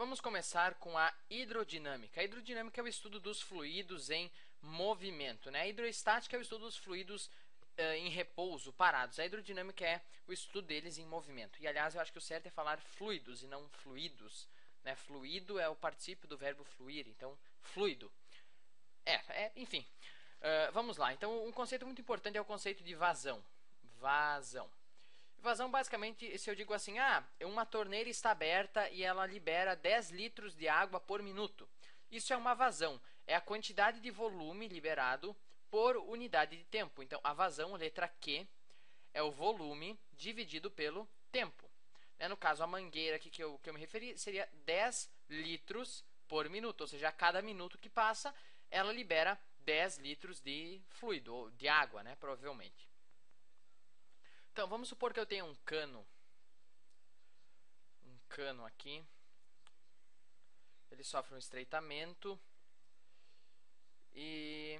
Vamos começar com a hidrodinâmica. A hidrodinâmica é o estudo dos fluidos em movimento, né? A hidroestática é o estudo dos fluidos em repouso, parados. A hidrodinâmica é o estudo deles em movimento. E, aliás, eu acho que o certo é falar fluidos e não fluidos, né? Fluido é o particípio do verbo fluir, então, fluido. Enfim. Vamos lá. Então, um conceito muito importante é o conceito de vazão. Vazão. Vazão, basicamente, se eu digo assim, uma torneira está aberta e ela libera 10 litros de água por minuto. Isso é uma vazão. É a quantidade de volume liberado por unidade de tempo. Então, a vazão, letra Q, é o volume dividido pelo tempo. No caso, a mangueira aqui que eu me referi seria 10 litros por minuto. Ou seja, a cada minuto que passa, ela libera 10 litros de fluido, ou de água, né, provavelmente. Então, vamos supor que eu tenho um cano aqui. Ele sofre um estreitamento e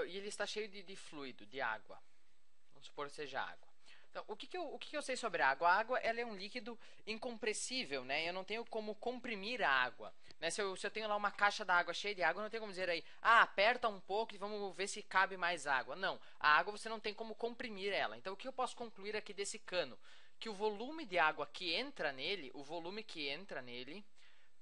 ele está cheio de fluido, de água. Vamos supor que seja água. Então, o que eu sei sobre a água? A água ela é um líquido incompressível, né? Eu não tenho como comprimir a água. Né? Se eu tenho lá uma caixa d'água cheia de água, eu não tenho como dizer aí, aperta um pouco e vamos ver se cabe mais água. Não, a água você não tem como comprimir ela. Então, o que eu posso concluir aqui desse cano? Que o volume de água que entra nele,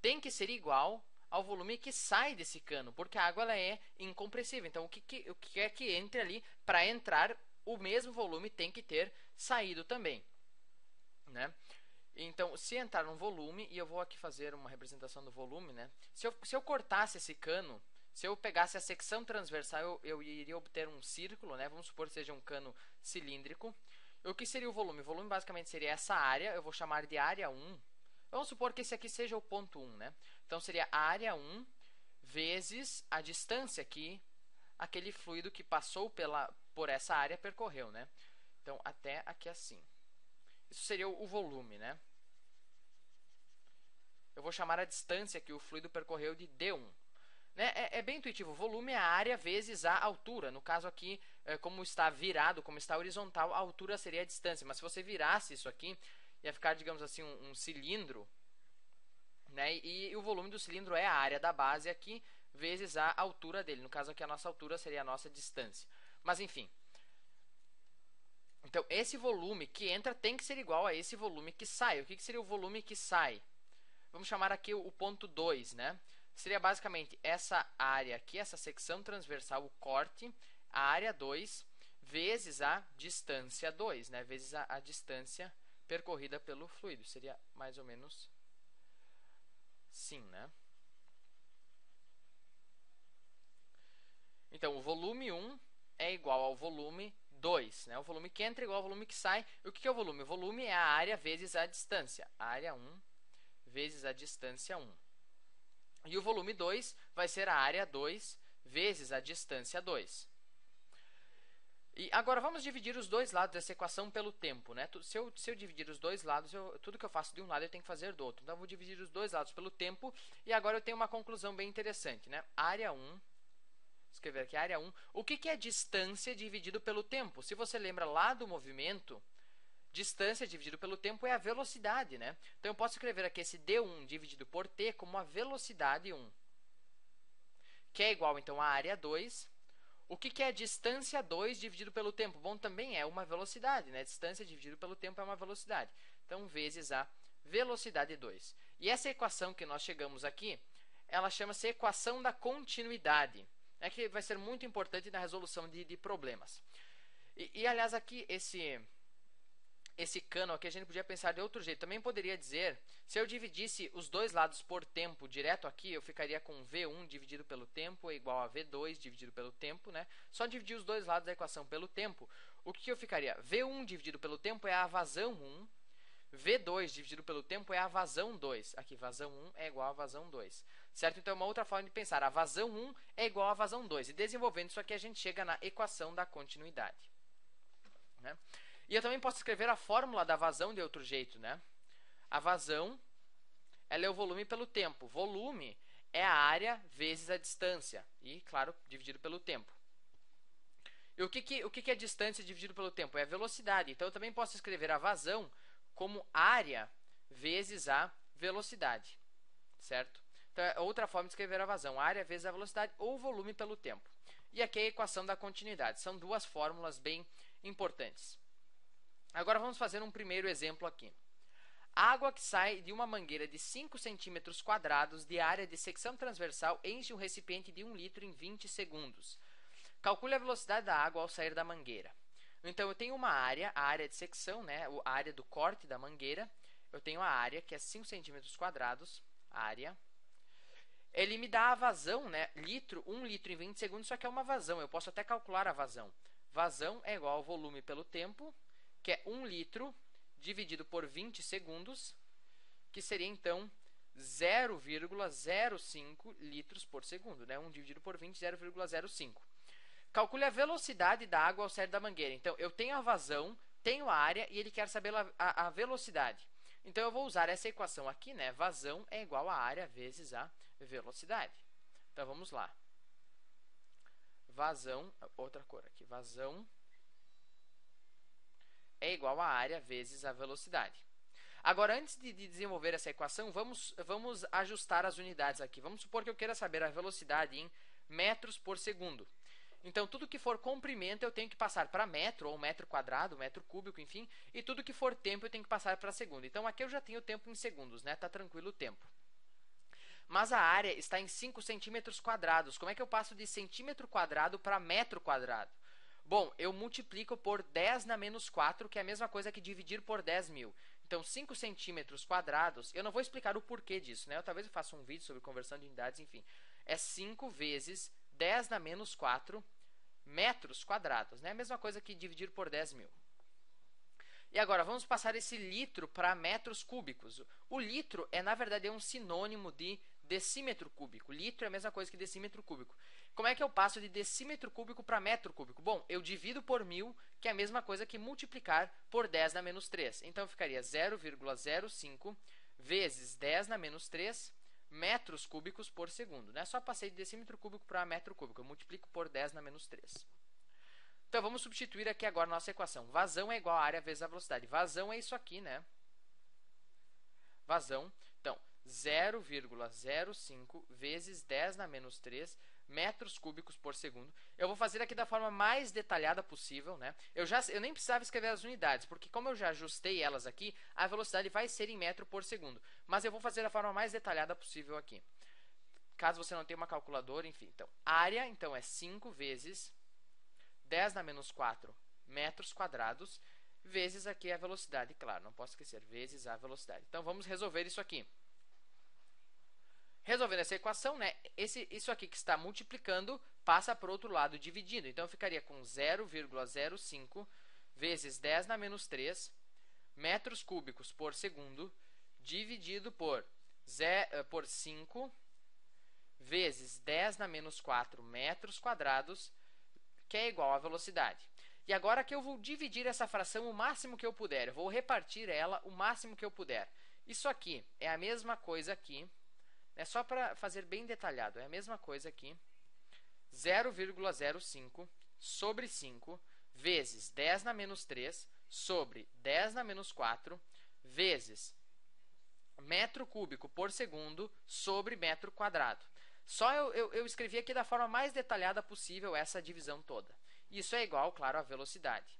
tem que ser igual ao volume que sai desse cano, porque a água ela é incompressível. Então, o que é que entre ali para entrar? O mesmo volume tem que ter saído também, né? Então, se entrar um volume, e eu vou aqui fazer uma representação do volume, né? Se eu cortasse esse cano, se eu pegasse a secção transversal, eu iria obter um círculo, né? Vamos supor que seja um cano cilíndrico. O que seria o volume? O volume basicamente seria essa área, eu vou chamar de área 1. Vamos supor que esse aqui seja o ponto 1, né? Então, seria a área 1 vezes a distância que aquele fluido que passou por essa área percorreu, né? Então, até aqui assim. Isso seria o volume, né? Eu vou chamar a distância que o fluido percorreu de D1. Né? É bem intuitivo. O volume é a área vezes a altura. No caso aqui, como está virado, como está horizontal, a altura seria a distância. Mas se você virasse isso aqui, ia ficar, digamos assim, um cilindro. Né? E o volume do cilindro é a área da base aqui, vezes a altura dele. No caso aqui, a nossa altura seria a nossa distância. Mas, enfim. Então, esse volume que entra tem que ser igual a esse volume que sai. O que seria o volume que sai? Vamos chamar aqui o ponto 2, né? Seria basicamente essa área aqui, essa secção transversal, o corte, a área 2, vezes a distância 2, né? Vezes a distância percorrida pelo fluido. Seria mais ou menos sim, né? Então, o volume 1 é igual ao volume 2, né? O volume que entra é igual ao volume que sai. E o que é o volume? O volume é a área vezes a distância. Área 1 vezes a distância 1. E o volume 2 vai ser a área 2 vezes a distância 2. E agora vamos dividir os dois lados dessa equação pelo tempo, né? Se eu dividir os dois lados, tudo que eu faço de um lado eu tenho que fazer do outro. Então, eu vou dividir os dois lados pelo tempo e agora eu tenho uma conclusão bem interessante, né? Área 1, escrever aqui área 1. O que é distância dividido pelo tempo? Se você lembra lá do movimento, distância dividido pelo tempo é a velocidade, né? Então, eu posso escrever aqui esse d1 dividido por t como a velocidade 1, que é igual, então, a área 2. O que é a distância 2 dividido pelo tempo? Bom, também é uma velocidade, né? Distância dividido pelo tempo é uma velocidade. Então, vezes a velocidade 2. E essa equação que nós chegamos aqui, ela chama-se equação da continuidade. É que vai ser muito importante na resolução de problemas. Aliás, aqui, esse cano aqui a gente podia pensar de outro jeito. Também poderia dizer, se eu dividisse os dois lados por tempo direto aqui, eu ficaria com V1 dividido pelo tempo é igual a V2 dividido pelo tempo, né? Só dividir os dois lados da equação pelo tempo. O que eu ficaria? V1 dividido pelo tempo é a vazão 1. V2 dividido pelo tempo é a vazão 2. Aqui, vazão 1 é igual a vazão 2. Certo? Então, é uma outra forma de pensar. A vazão 1 é igual a vazão 2. E desenvolvendo isso aqui, a gente chega na equação da continuidade. Né? E eu também posso escrever a fórmula da vazão de outro jeito, né? A vazão, ela é o volume pelo tempo. Volume é a área vezes a distância. E, claro, dividido pelo tempo. E o que é distância dividido pelo tempo? É a velocidade. Então, eu também posso escrever a vazão como área vezes a velocidade, certo? Então, é outra forma de escrever a vazão, área vezes a velocidade ou volume pelo tempo. E aqui é a equação da continuidade. São duas fórmulas bem importantes. Agora, vamos fazer um primeiro exemplo aqui. Água que sai de uma mangueira de 5 centímetros quadrados de área de secção transversal enche um recipiente de 1 litro em 20 segundos. Calcule a velocidade da água ao sair da mangueira. Então, eu tenho uma área, a área de secção, né, a área do corte da mangueira. Eu tenho a área, que é 5 centímetros quadrados, área. Ele me dá a vazão, né, 1 litro em 20 segundos, só que é uma vazão. Eu posso até calcular a vazão. Vazão é igual ao volume pelo tempo, que é 1 litro dividido por 20 segundos, que seria, então, 0,05 litros por segundo. Né? 1 dividido por 20, 0,05. Calcule a velocidade da água ao sair da mangueira. Então, eu tenho a vazão, tenho a área e ele quer saber a velocidade. Então, eu vou usar essa equação aqui, né? Vazão é igual a área vezes a velocidade. Então, vamos lá. Vazão, outra cor aqui, vazão é igual a área vezes a velocidade. Agora, antes de desenvolver essa equação, vamos ajustar as unidades aqui. Vamos supor que eu queira saber a velocidade em metros por segundo. Então, tudo que for comprimento eu tenho que passar para metro, ou metro quadrado, metro cúbico, enfim. E tudo que for tempo eu tenho que passar para segundo. Então, aqui eu já tenho o tempo em segundos, né? Está tranquilo o tempo. Mas a área está em 5 centímetros quadrados. Como é que eu passo de centímetro quadrado para metro quadrado? Bom, eu multiplico por 10 na menos 4, que é a mesma coisa que dividir por 10.000. Então, 5 centímetros quadrados, eu não vou explicar o porquê disso, né? Talvez eu faça um vídeo sobre conversão de unidades, enfim. É 5 vezes 10 na menos 4 metros quadrados, né? A mesma coisa que dividir por 10.000. E agora, vamos passar esse litro para metros cúbicos. O litro na verdade, um sinônimo de decímetro cúbico. Litro é a mesma coisa que decímetro cúbico. Como é que eu passo de decímetro cúbico para metro cúbico? Bom, eu divido por 1.000, que é a mesma coisa que multiplicar por 10 na menos 3. Então, ficaria 0,05 vezes 10 na menos 3 metros cúbicos por segundo. Né? Só passei de decímetro cúbico para metro cúbico. Eu multiplico por 10 na menos 3. Então, vamos substituir aqui agora a nossa equação. Vazão é igual a área vezes a velocidade. Vazão é isso aqui, né? Vazão. Então, 0,05 vezes 10 na menos 3 metros cúbicos por segundo. Eu vou fazer aqui da forma mais detalhada possível, né? Eu nem precisava escrever as unidades, porque como eu já ajustei elas aqui, a velocidade vai ser em metro por segundo. Mas eu vou fazer da forma mais detalhada possível aqui. Caso você não tenha uma calculadora, enfim. Então, área então, é 5 vezes 10 na menos 4 metros quadrados, vezes aqui a velocidade. Claro, não posso esquecer, vezes a velocidade. Então, vamos resolver isso aqui. Resolvendo essa equação, né, isso aqui que está multiplicando passa para o outro lado dividindo. Então, eu ficaria com 0,05 vezes 10 na menos 3 metros cúbicos por segundo dividido por 5 vezes 10 na menos 4 metros quadrados, que é igual à velocidade. E agora que eu vou dividir essa fração o máximo que eu puder, eu vou repartir ela o máximo que eu puder. Isso aqui é a mesma coisa aqui. É só para fazer bem detalhado, é a mesma coisa aqui, 0,05 sobre 5 vezes 10 na menos 3 sobre 10 na menos 4 vezes metro cúbico por segundo sobre metro quadrado. Só eu escrevi aqui da forma mais detalhada possível essa divisão toda. Isso é igual, claro, à velocidade.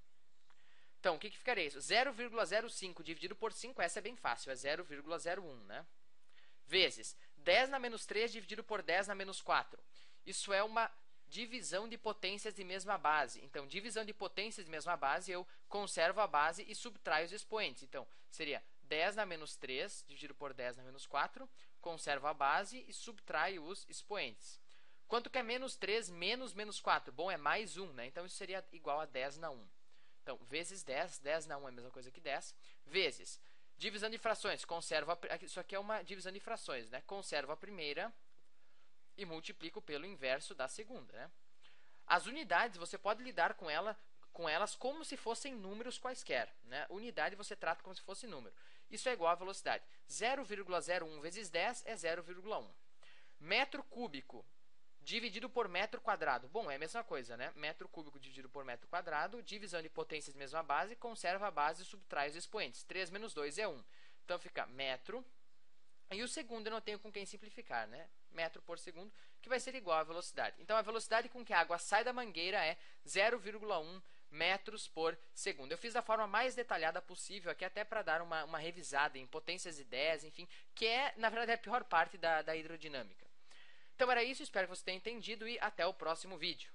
Então, o que ficaria isso? 0,05 dividido por 5, essa é bem fácil, é 0,01, né? Vezes 10 na menos 3 dividido por 10 na menos 4. Isso é uma divisão de potências de mesma base. Então, divisão de potências de mesma base, eu conservo a base e subtraio os expoentes. Então, seria 10 na menos 3 dividido por 10 na menos 4, conservo a base e subtraio os expoentes. Quanto que é menos 3 menos menos 4? Bom, é mais 1, né? Então, isso seria igual a 10 na 1. Então, vezes 10, 10 na 1 é a mesma coisa que 10, vezes divisão de frações, isso aqui é uma divisão de frações, né? Conservo a primeira e multiplico pelo inverso da segunda, né? As unidades, você pode lidar com elas como se fossem números quaisquer, né? Unidade você trata como se fosse número. Isso é igual à velocidade. 0,01 vezes 10 é 0,1. Metro cúbico dividido por metro quadrado. Bom, é a mesma coisa, né? Metro cúbico dividido por metro quadrado, divisão de potências de mesma base, conserva a base e subtrai os expoentes. 3 menos 2 é 1. Então fica metro. E o segundo eu não tenho com quem simplificar, né? Metro por segundo, que vai ser igual à velocidade. Então, a velocidade com que a água sai da mangueira é 0,1 metros por segundo. Eu fiz da forma mais detalhada possível aqui, até para dar uma revisada em potências e ideias, enfim, que é, na verdade, a pior parte da hidrodinâmica. Então, era isso. Espero que você tenha entendido e até o próximo vídeo.